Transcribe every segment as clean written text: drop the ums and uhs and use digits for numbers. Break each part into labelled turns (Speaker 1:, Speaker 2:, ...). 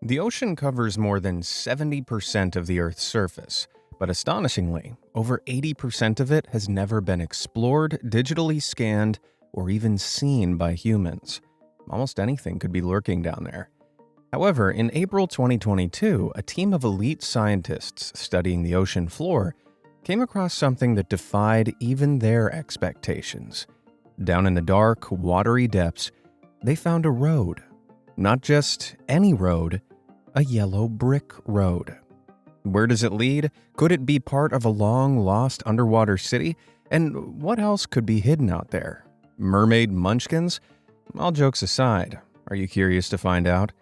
Speaker 1: The ocean covers more than 70% of the Earth's surface, but astonishingly, over 80% of it has never been explored, digitally scanned, or even seen by humans. Almost anything could be lurking down there. However, in April 2022, a team of elite scientists studying the ocean floor came across something that defied even their expectations. Down in the dark, watery depths, they found a road. Not just any road, a yellow brick road. Where does it lead? Could it be part of a long-lost underwater city? And what else could be hidden out there? Mermaid munchkins? All jokes aside, are you curious to find out?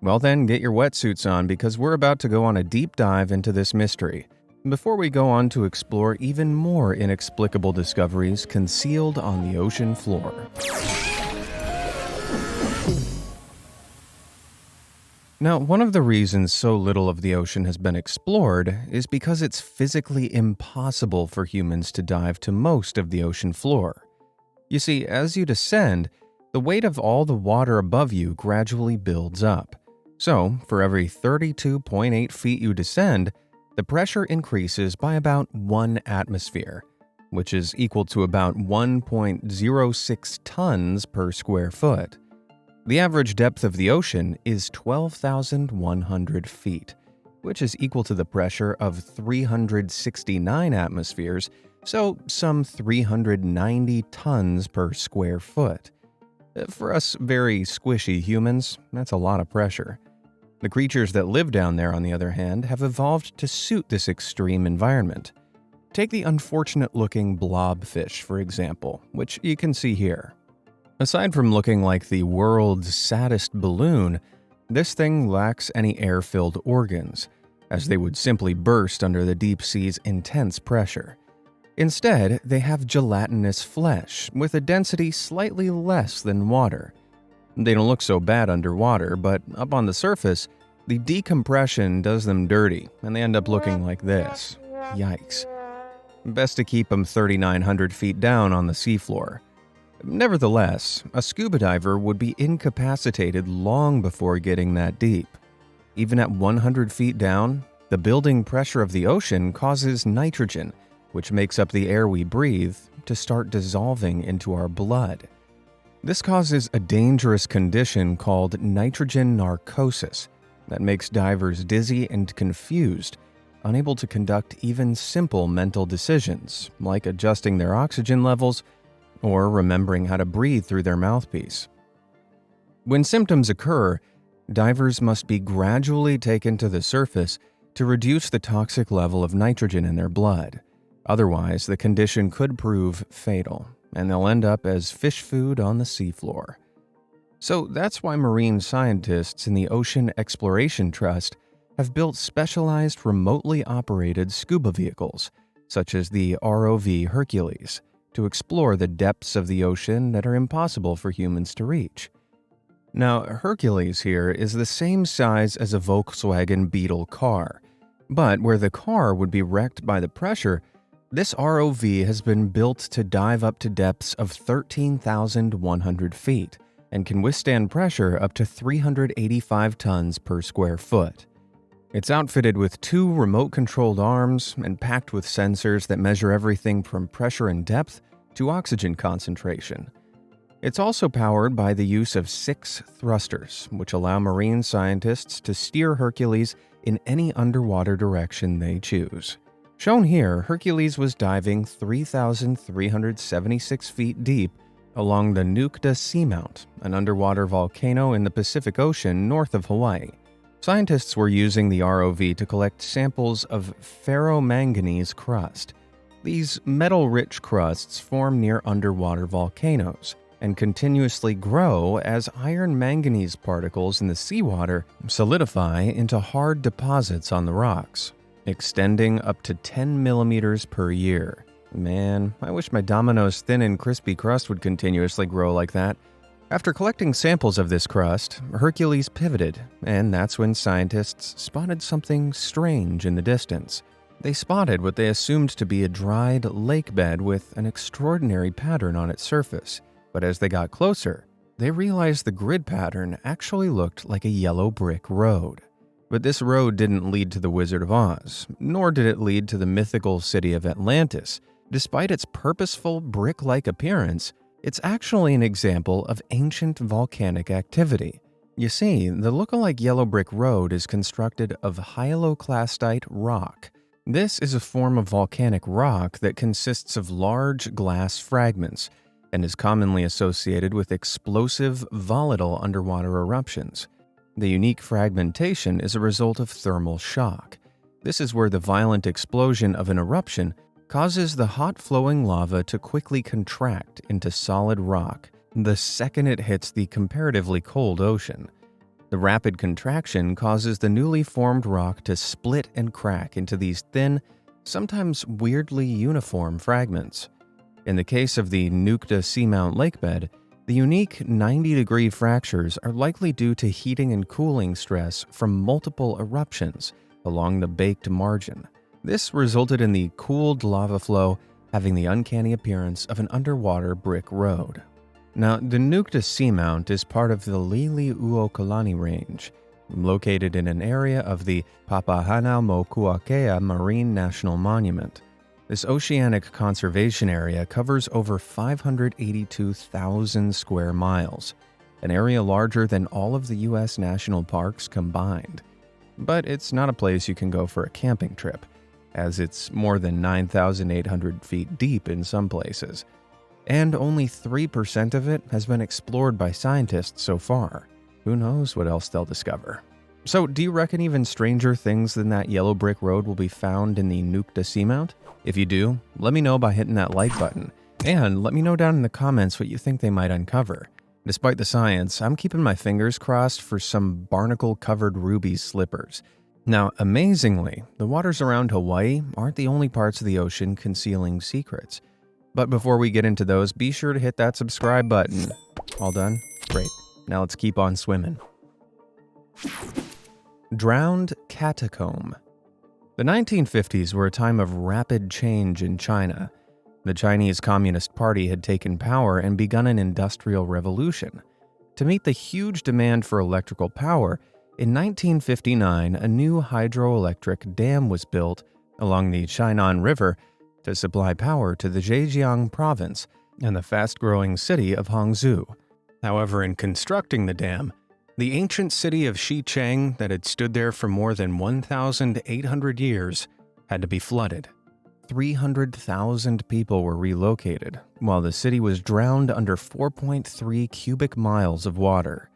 Speaker 1: Well then, get your wetsuits on because we're about to go on a deep dive into this mystery. Before we go on to explore even more inexplicable discoveries concealed on the ocean floor. Now, one of the reasons so little of the ocean has been explored is because it's physically impossible for humans to dive to most of the ocean floor. You see, as you descend, the weight of all the water above you gradually builds up. So, for every 32.8 feet you descend, the pressure increases by about 1 atmosphere, which is equal to about 1.06 tons per square foot. The average depth of the ocean is 12,100 feet, which is equal to the pressure of 369 atmospheres, so some 390 tons per square foot. For us very squishy humans, that's a lot of pressure. The creatures that live down there, on the other hand, have evolved to suit this extreme environment. Take the unfortunate-looking blobfish, for example, which you can see here. Aside from looking like the world's saddest balloon, this thing lacks any air-filled organs, as they would simply burst under the deep sea's intense pressure. Instead, they have gelatinous flesh with a density slightly less than water. They don't look so bad underwater, but up on the surface, the decompression does them dirty, and they end up looking like this. Yikes. Best to keep them 3,900 feet down on the seafloor. Nevertheless, a scuba diver would be incapacitated long before getting that deep. Even at 100 feet down, the building pressure of the ocean causes nitrogen, which makes up the air we breathe, to start dissolving into our blood. This causes a dangerous condition called nitrogen narcosis that makes divers dizzy and confused, unable to conduct even simple mental decisions, like adjusting their oxygen levels or remembering how to breathe through their mouthpiece. When symptoms occur, divers must be gradually taken to the surface to reduce the toxic level of nitrogen in their blood. Otherwise, the condition could prove fatal, and they'll end up as fish food on the seafloor. So that's why marine scientists in the Ocean Exploration Trust have built specialized remotely operated scuba vehicles, such as the ROV Hercules, to explore the depths of the ocean that are impossible for humans to reach. Now, Hercules here is the same size as a Volkswagen Beetle car, but where the car would be wrecked by the pressure, this ROV has been built to dive up to depths of 13,100 feet and can withstand pressure up to 385 tons per square foot. It's outfitted with 2 remote-controlled arms and packed with sensors that measure everything from pressure and depth to oxygen concentration. It's also powered by the use of 6 thrusters, which allow marine scientists to steer Hercules in any underwater direction they choose. Shown here, Hercules was diving 3,376 feet deep along the Nukta Seamount, an underwater volcano in the Pacific Ocean north of Hawaii. Scientists were using the ROV to collect samples of ferromanganese crust. These metal-rich crusts form near underwater volcanoes and continuously grow as iron-manganese particles in the seawater solidify into hard deposits on the rocks, extending up to 10 millimeters per year. Man, I wish my Domino's thin and crispy crust would continuously grow like that. After collecting samples of this crust, Hercules pivoted, and that's when scientists spotted something strange in the distance. They spotted what they assumed to be a dried lake bed with an extraordinary pattern on its surface. But as they got closer, they realized the grid pattern actually looked like a yellow brick road. But this road didn't lead to the Wizard of Oz, nor did it lead to the mythical city of Atlantis. Despite its purposeful brick-like appearance, it's actually an example of ancient volcanic activity. You see, the look-alike yellow brick road is constructed of hyaloclastite rock. This is a form of volcanic rock that consists of large glass fragments and is commonly associated with explosive, volatile underwater eruptions. The unique fragmentation is a result of thermal shock. This is where the violent explosion of an eruption causes the hot-flowing lava to quickly contract into solid rock the second it hits the comparatively cold ocean. The rapid contraction causes the newly formed rock to split and crack into these thin, sometimes weirdly uniform fragments. In the case of the Nukta Seamount lakebed, the unique 90-degree fractures are likely due to heating and cooling stress from multiple eruptions along the baked margin. This resulted in the cooled lava flow having the uncanny appearance of an underwater brick road. Now, the Nukta Seamount is part of the Liliuokalani Range, located in an area of the Papahanaumokuakea Marine National Monument. This oceanic conservation area covers over 582,000 square miles, an area larger than all of the U.S. national parks combined. But it's not a place you can go for a camping trip, as it's more than 9,800 feet deep in some places. And only 3% of it has been explored by scientists so far. Who knows what else they'll discover? So, do you reckon even stranger things than that yellow brick road will be found in the Nukta Seamount? If you do, let me know by hitting that like button. And let me know down in the comments what you think they might uncover. Despite the science, I'm keeping my fingers crossed for some barnacle-covered ruby slippers. Now, amazingly, the waters around Hawaii aren't the only parts of the ocean concealing secrets. But before we get into those, be sure to hit that subscribe button. All done? Great. Now let's keep on swimming. Drowned catacomb. The 1950s were a time of rapid change in China. The Chinese Communist Party had taken power and begun an industrial revolution. To meet the huge demand for electrical power, in 1959 a new hydroelectric dam was built along the Shannon River to supply power to the Zhejiang province and the fast-growing city of Hangzhou. However, in constructing the dam, the ancient city of Xicheng that had stood there for more than 1,800 years had to be flooded. 300,000 people were relocated, while the city was drowned under 4.3 cubic miles of water.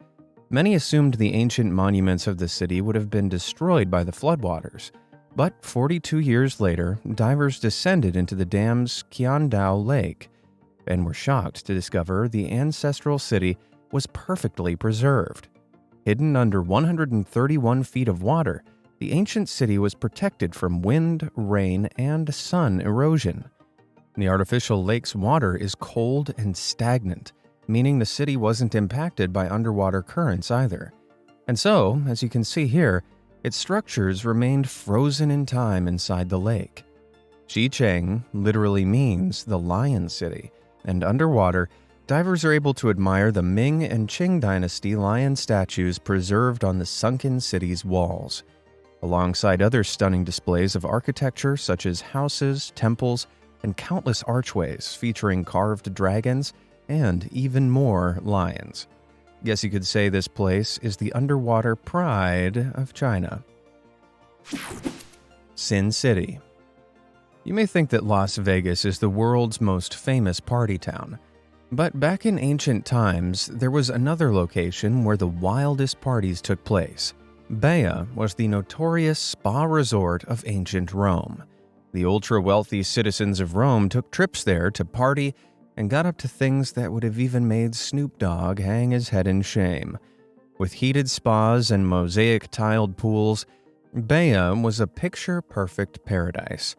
Speaker 1: Many assumed the ancient monuments of the city would have been destroyed by the floodwaters. But 42 years later, divers descended into the dam's Qiandao Lake and were shocked to discover the ancestral city was perfectly preserved. Hidden under 131 feet of water, the ancient city was protected from wind, rain, and sun erosion. The artificial lake's water is cold and stagnant, meaning the city wasn't impacted by underwater currents either. And so, as you can see here, its structures remained frozen in time inside the lake. Xicheng literally means the Lion City, and underwater, divers are able to admire the Ming and Qing dynasty lion statues preserved on the sunken city's walls, alongside other stunning displays of architecture such as houses, temples, and countless archways featuring carved dragons and even more lions. Guess you could say this place is the underwater pride of China. Sin City. You may think that Las Vegas is the world's most famous party town, but back in ancient times, there was another location where the wildest parties took place. Bea was the notorious spa resort of ancient Rome. The ultra-wealthy citizens of Rome took trips there to party and got up to things that would have even made Snoop Dogg hang his head in shame. With heated spas and mosaic-tiled pools, Bea was a picture-perfect paradise.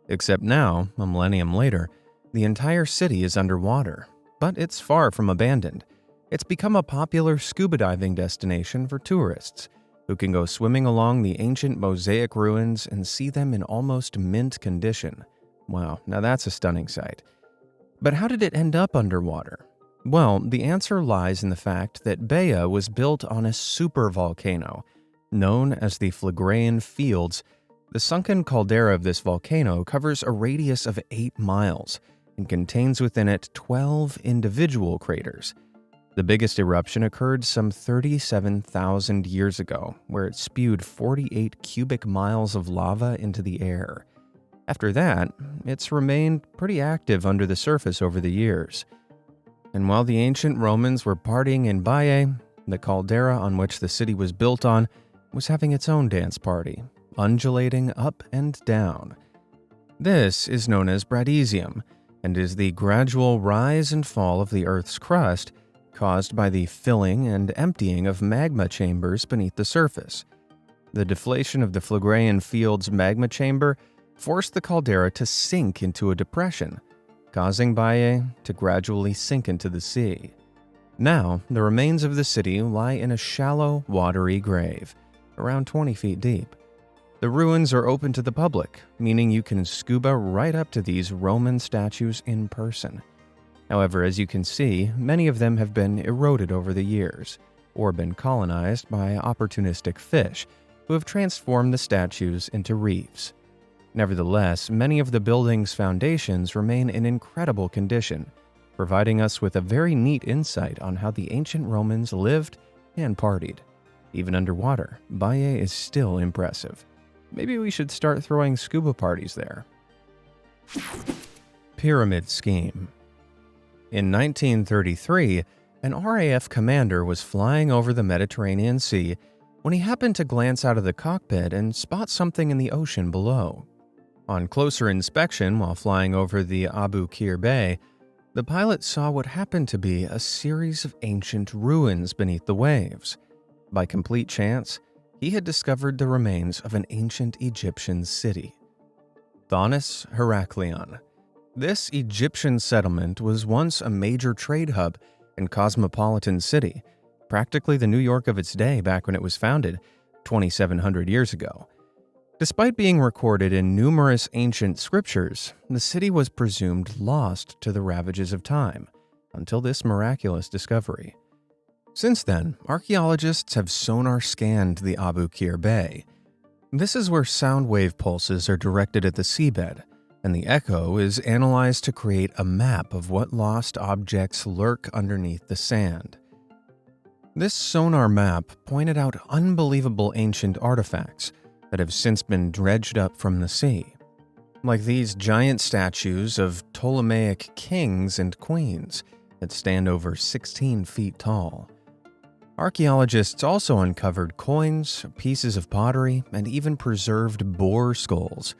Speaker 1: Except now, a millennium later, the entire city is underwater, but it's far from abandoned. It's become a popular scuba diving destination for tourists, who can go swimming along the ancient mosaic ruins and see them in almost mint condition. Wow, now that's a stunning sight. But how did it end up underwater? Well, the answer lies in the fact that Bea was built on a supervolcano. Known as the Phlegraean Fields, the sunken caldera of this volcano covers a radius of 8 miles and contains within it 12 individual craters. The biggest eruption occurred some 37,000 years ago, where it spewed 48 cubic miles of lava into the air. After that, it's remained pretty active under the surface over the years. And while the ancient Romans were partying in Baiae, the caldera on which the city was built on was having its own dance party, undulating up and down. This is known as bradesium, and is the gradual rise and fall of the Earth's crust caused by the filling and emptying of magma chambers beneath the surface. The deflation of the Phlegraean Fields magma chamber forced the caldera to sink into a depression, causing Baiae to gradually sink into the sea. Now, the remains of the city lie in a shallow, watery grave, around 20 feet deep. The ruins are open to the public, meaning you can scuba right up to these Roman statues in person. However, as you can see, many of them have been eroded over the years, or been colonized by opportunistic fish, who have transformed the statues into reefs. Nevertheless, many of the building's foundations remain in incredible condition, providing us with a very neat insight on how the ancient Romans lived and partied. Even underwater, Baiae is still impressive. Maybe we should start throwing scuba parties there. Pyramid Scheme. In 1933, an RAF commander was flying over the Mediterranean Sea when he happened to glance out of the cockpit and spot something in the ocean below. On closer inspection while flying over the Abu Qir Bay, the pilot saw what happened to be a series of ancient ruins beneath the waves. By complete chance, he had discovered the remains of an ancient Egyptian city. Thonis-Heracleion. This Egyptian settlement was once a major trade hub and cosmopolitan city, practically the New York of its day back when it was founded, 2,700 years ago. Despite being recorded in numerous ancient scriptures, the city was presumed lost to the ravages of time, until this miraculous discovery. Since then, archaeologists have sonar scanned the Abu Qir Bay. This is where sound wave pulses are directed at the seabed, and the echo is analyzed to create a map of what lost objects lurk underneath the sand. This sonar map pointed out unbelievable ancient artifacts that have since been dredged up from the sea, like these giant statues of Ptolemaic kings and queens that stand over 16 feet tall. Archaeologists also uncovered coins, pieces of pottery, and even preserved boar skulls,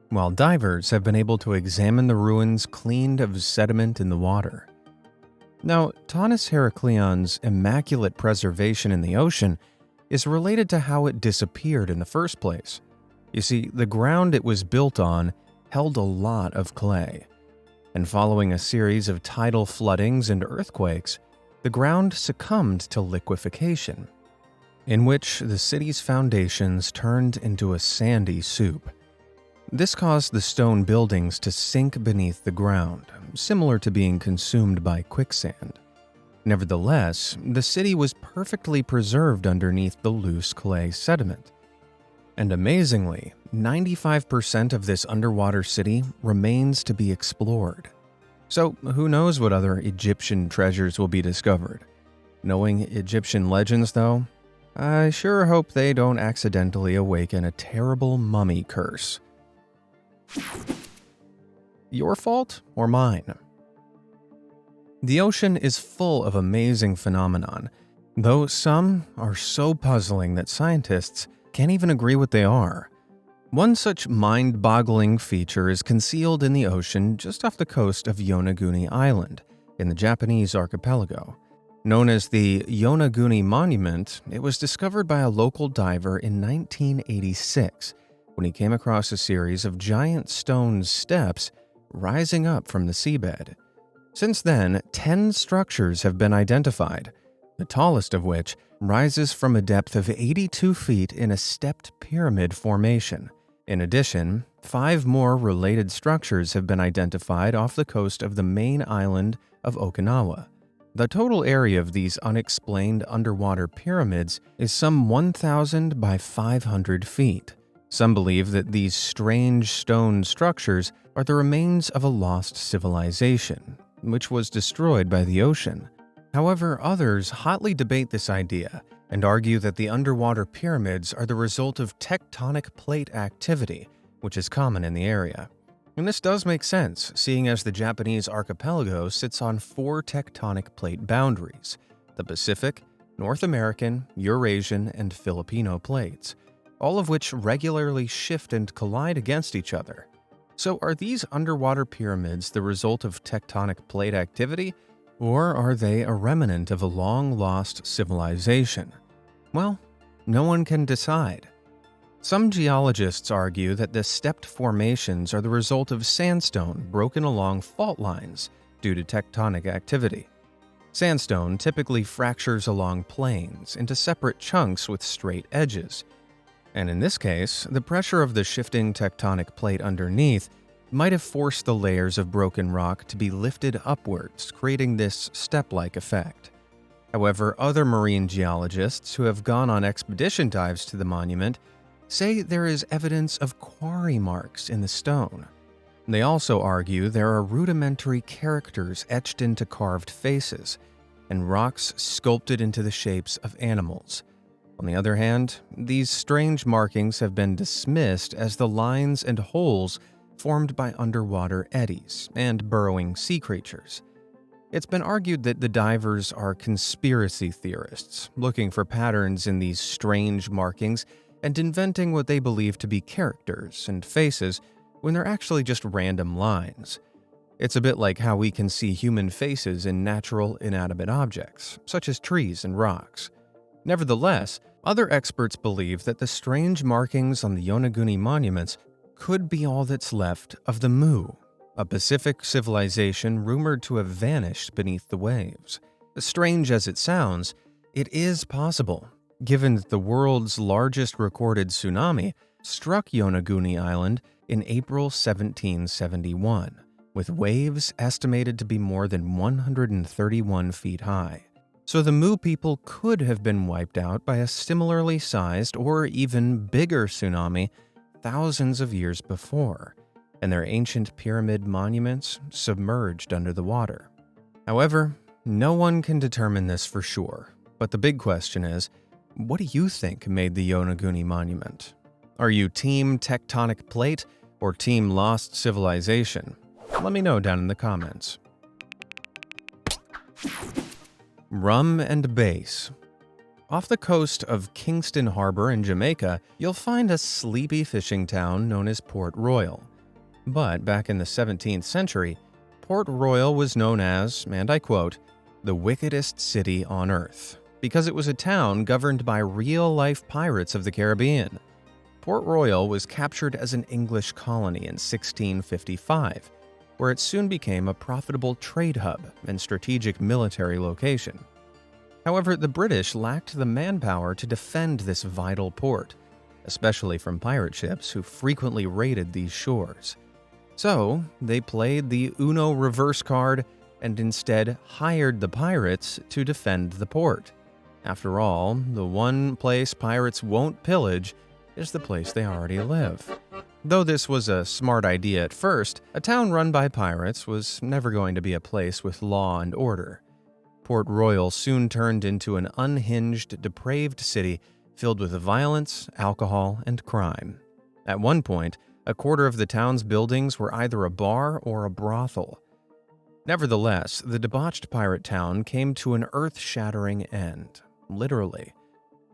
Speaker 1: while divers have been able to examine the ruins cleaned of sediment in the water. Now, Thonis-Heracleion's immaculate preservation in the ocean is related to how it disappeared in the first place. You see, the ground it was built on held a lot of clay, and following a series of tidal floodings and earthquakes, the ground succumbed to liquefaction, in which the city's foundations turned into a sandy soup. This caused the stone buildings to sink beneath the ground, similar to being consumed by quicksand. Nevertheless, the city was perfectly preserved underneath the loose clay sediment. And amazingly, 95% of this underwater city remains to be explored. So who knows what other Egyptian treasures will be discovered? Knowing Egyptian legends, though, I sure hope they don't accidentally awaken a terrible mummy curse. Your fault or mine? The ocean is full of amazing phenomenon, though some are so puzzling that scientists can't even agree what they are. One such mind-boggling feature is concealed in the ocean just off the coast of Yonaguni Island, in the Japanese archipelago. Known as the Yonaguni Monument, it was discovered by a local diver in 1986 when he came across a series of giant stone steps rising up from the seabed. Since then, 10 structures have been identified, the tallest of which rises from a depth of 82 feet in a stepped pyramid formation. In addition, 5 more related structures have been identified off the coast of the main island of Okinawa. The total area of these unexplained underwater pyramids is some 1,000 by 500 feet. Some believe that these strange stone structures are the remains of a lost civilization, which was destroyed by the ocean. However, others hotly debate this idea and argue that the underwater pyramids are the result of tectonic plate activity, which is common in the area. And this does make sense, seeing as the Japanese archipelago sits on 4 tectonic plate boundaries: the Pacific, North American, Eurasian, and Filipino plates, all of which regularly shift and collide against each other. So are these underwater pyramids the result of tectonic plate activity, or are they a remnant of a long-lost civilization? Well, no one can decide. Some geologists argue that the stepped formations are the result of sandstone broken along fault lines due to tectonic activity. Sandstone typically fractures along planes into separate chunks with straight edges. And in this case, the pressure of the shifting tectonic plate underneath might have forced the layers of broken rock to be lifted upwards, creating this step-like effect. However, other marine geologists who have gone on expedition dives to the monument say there is evidence of quarry marks in the stone. They also argue there are rudimentary characters etched into carved faces, and rocks sculpted into the shapes of animals. On the other hand, these strange markings have been dismissed as the lines and holes formed by underwater eddies and burrowing sea creatures. It's been argued that the divers are conspiracy theorists, looking for patterns in these strange markings and inventing what they believe to be characters and faces when they're actually just random lines. It's a bit like how we can see human faces in natural inanimate objects, such as trees and rocks. Nevertheless, other experts believe that the strange markings on the Yonaguni monuments could be all that's left of the Mu, a Pacific civilization rumored to have vanished beneath the waves. As strange as it sounds, it is possible, given that the world's largest recorded tsunami struck Yonaguni Island in April 1771, with waves estimated to be more than 131 feet high. So the Mu people could have been wiped out by a similarly sized or even bigger tsunami thousands of years before, and their ancient pyramid monuments submerged under the water. However, no one can determine this for sure, but the big question is, what do you think made the Yonaguni monument? Are you team tectonic plate or team lost civilization? Let me know down in the comments. Rum and Bass. Off the coast of Kingston Harbor in Jamaica, you'll find a sleepy fishing town known as Port Royal. But back in the 17th century, Port Royal was known as, and I quote, the wickedest city on earth, because it was a town governed by real-life pirates of the Caribbean. Port Royal was captured as an English colony in 1655, where it soon became a profitable trade hub and strategic military location. However, the British lacked the manpower to defend this vital port, especially from pirate ships who frequently raided these shores. So, they played the Uno reverse card and instead hired the pirates to defend the port. After all, the one place pirates won't pillage is the place they already live. Though this was a smart idea at first, a town run by pirates was never going to be a place with law and order. Port Royal soon turned into an unhinged, depraved city filled with violence, alcohol, and crime. At one point, a quarter of the town's buildings were either a bar or a brothel. Nevertheless, the debauched pirate town came to an earth-shattering end, literally.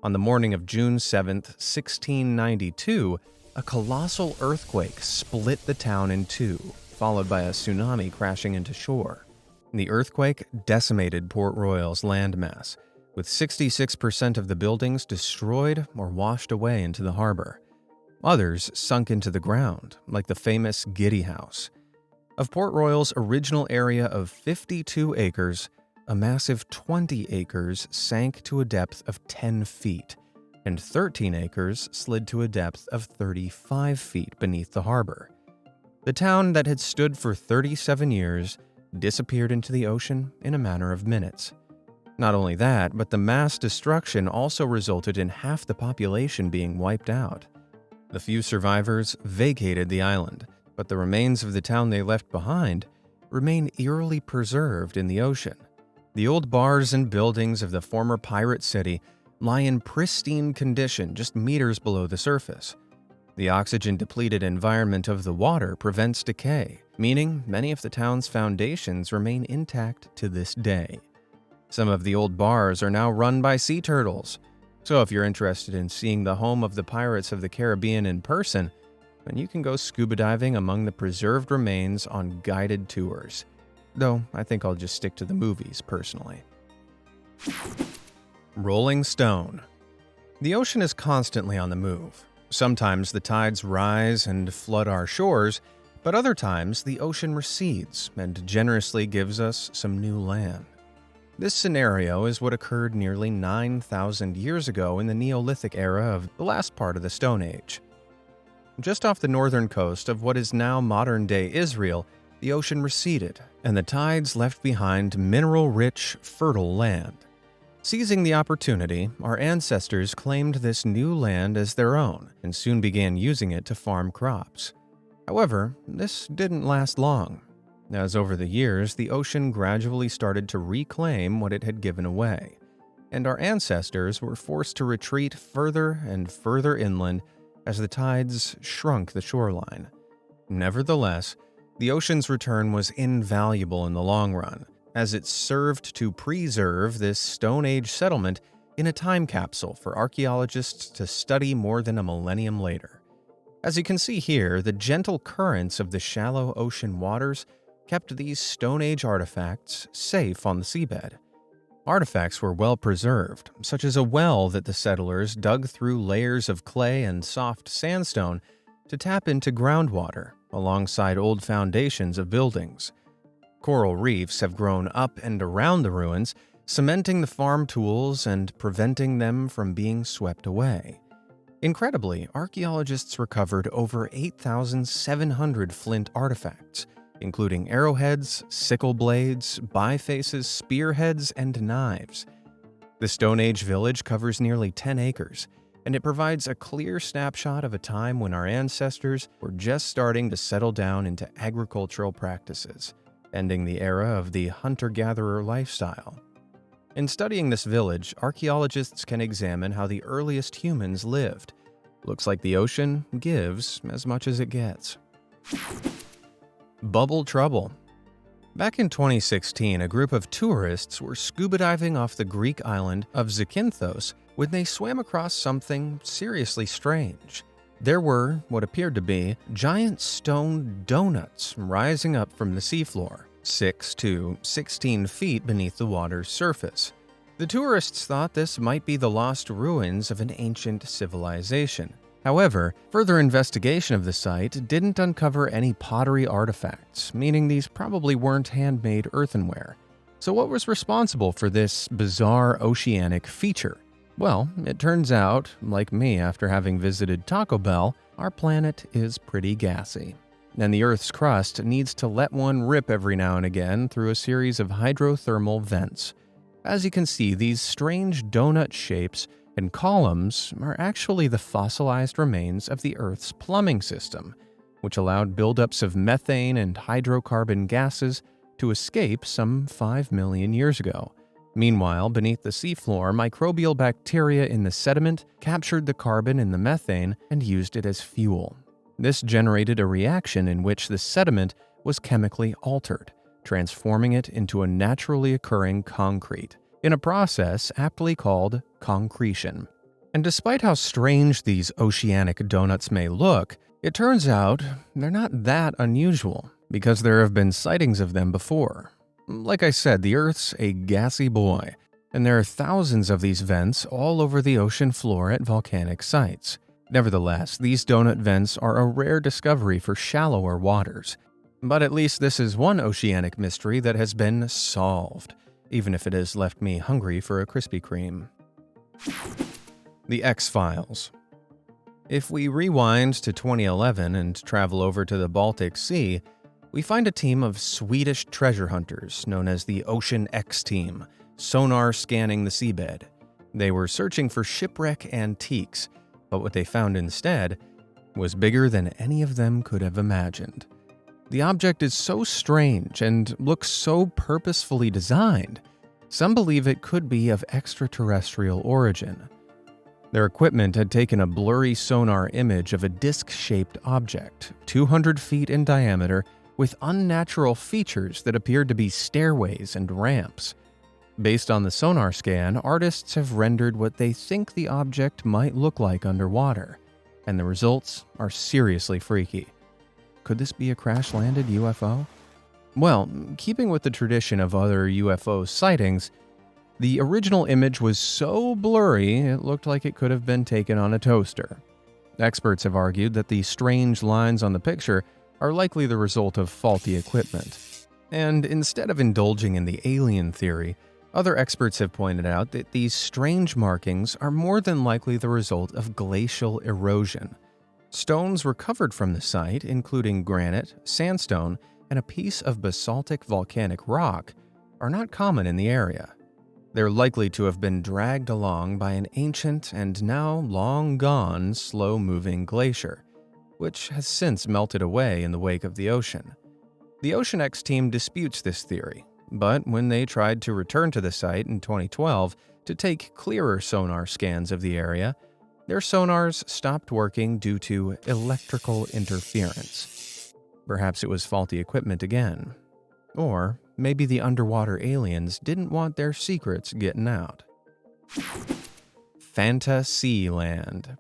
Speaker 1: On the morning of June 7, 1692, a colossal earthquake split the town in two, followed by a tsunami crashing into shore. The earthquake decimated Port Royal's landmass, with 66% of the buildings destroyed or washed away into the harbor. Others sunk into the ground, like the famous Giddy House. Of Port Royal's original area of 52 acres, a massive 20 acres sank to a depth of 10 feet, and 13 acres slid to a depth of 35 feet beneath the harbor. The town that had stood for 37 years disappeared into the ocean in a matter of minutes. Not only that, but the mass destruction also resulted in half the population being wiped out. The few survivors vacated the island, but the remains of the town they left behind remain eerily preserved in the ocean. The old bars and buildings of the former pirate city lie in pristine condition just meters below the surface. The oxygen-depleted environment of the water prevents decay, meaning many of the town's foundations remain intact to this day. Some of the old bars are now run by sea turtles, so if you're interested in seeing the home of the Pirates of the Caribbean in person, then you can go scuba diving among the preserved remains on guided tours. Though, I think I'll just stick to the movies, personally. Rolling stone. The ocean is constantly on the move. Sometimes the tides rise and flood our shores, but other times the ocean recedes and generously gives us some new land. This scenario is what occurred nearly 9,000 years ago in the Neolithic era of the last part of the Stone Age. Just off the northern coast of what is now modern-day Israel, the ocean receded, and the tides left behind mineral-rich, fertile land. Seizing the opportunity, our ancestors claimed this new land as their own and soon began using it to farm crops. However, this didn't last long, as over the years the ocean gradually started to reclaim what it had given away, and our ancestors were forced to retreat further and further inland as the tides shrunk the shoreline. Nevertheless, the ocean's return was invaluable in the long run, as it served to preserve this Stone Age settlement in a time capsule for archaeologists to study more than a millennium later. As you can see here, the gentle currents of the shallow ocean waters kept these Stone Age artifacts safe on the seabed. Artifacts were well preserved, such as a well that the settlers dug through layers of clay and soft sandstone to tap into groundwater alongside old foundations of buildings. Coral reefs have grown up and around the ruins, cementing the farm tools and preventing them from being swept away. Incredibly, archaeologists recovered over 8,700 flint artifacts, including arrowheads, sickle blades, bifaces, spearheads, and knives. The Stone Age village covers nearly 10 acres, and it provides a clear snapshot of a time when our ancestors were just starting to settle down into agricultural practices, ending the era of the hunter-gatherer lifestyle. In studying this village, archaeologists can examine how the earliest humans lived. Looks like the ocean gives as much as it gets. Bubble trouble. Back in 2016, a group of tourists were scuba diving off the Greek island of Zakynthos when they swam across something seriously strange. There were what appeared to be giant stone donuts rising up from the seafloor, 6 to 16 feet beneath the water's surface. The tourists thought this might be the lost ruins of an ancient civilization. However, further investigation of the site didn't uncover any pottery artifacts, meaning these probably weren't handmade earthenware. So what was responsible for this bizarre oceanic feature? Well, it turns out, like me after having visited Taco Bell, our planet is pretty gassy. And the Earth's crust needs to let one rip every now and again through a series of hydrothermal vents. As you can see, these strange donut shapes and columns are actually the fossilized remains of the Earth's plumbing system, which allowed buildups of methane and hydrocarbon gases to escape some 5 million years ago. Meanwhile, beneath the seafloor, microbial bacteria in the sediment captured the carbon in the methane and used it as fuel. This generated a reaction in which the sediment was chemically altered, transforming it into a naturally occurring concrete, in a process aptly called concretion. And despite how strange these oceanic donuts may look, it turns out they're not that unusual, because there have been sightings of them before. Like I said, the Earth's a gassy boy, and there are thousands of these vents all over the ocean floor at volcanic sites. Nevertheless, these donut vents are a rare discovery for shallower waters. But at least this is one oceanic mystery that has been solved, even if it has left me hungry for a Krispy Kreme. The X-Files. If we rewind to 2011 and travel over to the Baltic Sea, we find a team of Swedish treasure hunters known as the Ocean X Team sonar scanning the seabed. They were searching for shipwreck antiques, but what they found instead was bigger than any of them could have imagined. The object is so strange and looks so purposefully designed, some believe it could be of extraterrestrial origin. Their equipment had taken a blurry sonar image of a disc-shaped object, 200 feet in diameter, with unnatural features that appeared to be stairways and ramps. Based on the sonar scan, artists have rendered what they think the object might look like underwater, and the results are seriously freaky. Could this be a crash-landed UFO? Well, keeping with the tradition of other UFO sightings, the original image was so blurry it looked like it could have been taken on a toaster. Experts have argued that the strange lines on the picture are likely the result of faulty equipment. And instead of indulging in the alien theory, other experts have pointed out that these strange markings are more than likely the result of glacial erosion. Stones recovered from the site, including granite, sandstone, and a piece of basaltic volcanic rock, are not common in the area. They're likely to have been dragged along by an ancient and now long gone slow-moving glacier, which has since melted away in the wake of the ocean. The OceanX team disputes this theory, but when they tried to return to the site in 2012 to take clearer sonar scans of the area, their sonars stopped working due to electrical interference. Perhaps it was faulty equipment again. Or maybe the underwater aliens didn't want their secrets getting out. Fantasyland.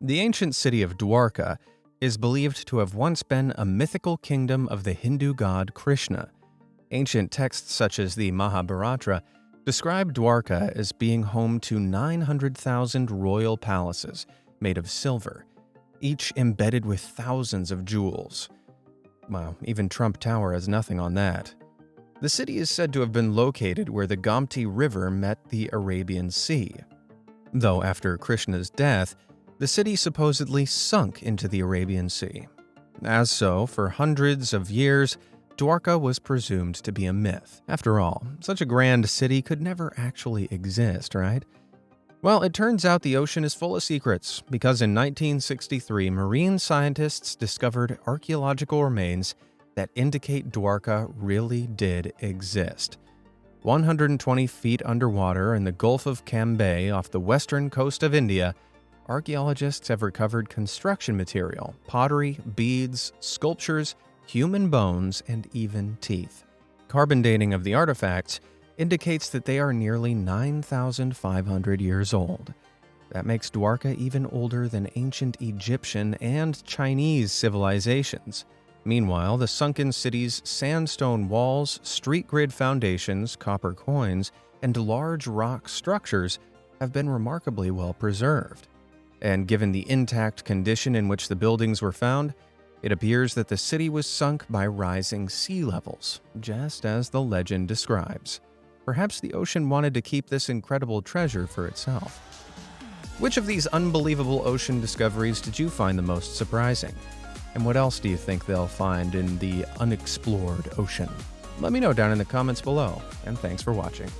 Speaker 1: The ancient city of Dwarka is believed to have once been a mythical kingdom of the Hindu god Krishna. Ancient texts such as the Mahabharata describe Dwarka as being home to 900,000 royal palaces made of silver, each embedded with thousands of jewels. Well, even Trump Tower has nothing on that. The city is said to have been located where the Gomti River met the Arabian Sea. Though after Krishna's death, the city supposedly sunk into the Arabian Sea. As so, for hundreds of years, Dwarka was presumed to be a myth. After all, such a grand city could never actually exist, right? Well, it turns out the ocean is full of secrets, because in 1963, marine scientists discovered archaeological remains that indicate Dwarka really did exist. 120 feet underwater in the Gulf of Cambay off the western coast of India, archaeologists have recovered construction material, pottery, beads, sculptures, human bones, and even teeth. Carbon dating of the artifacts indicates that they are nearly 9,500 years old. That makes Dwarka even older than ancient Egyptian and Chinese civilizations. Meanwhile, the sunken city's sandstone walls, street grid foundations, copper coins, and large rock structures have been remarkably well preserved. And given the intact condition in which the buildings were found, it appears that the city was sunk by rising sea levels, just as the legend describes. Perhaps the ocean wanted to keep this incredible treasure for itself. Which of these unbelievable ocean discoveries did you find the most surprising? And what else do you think they'll find in the unexplored ocean? Let me know down in the comments below, and thanks for watching.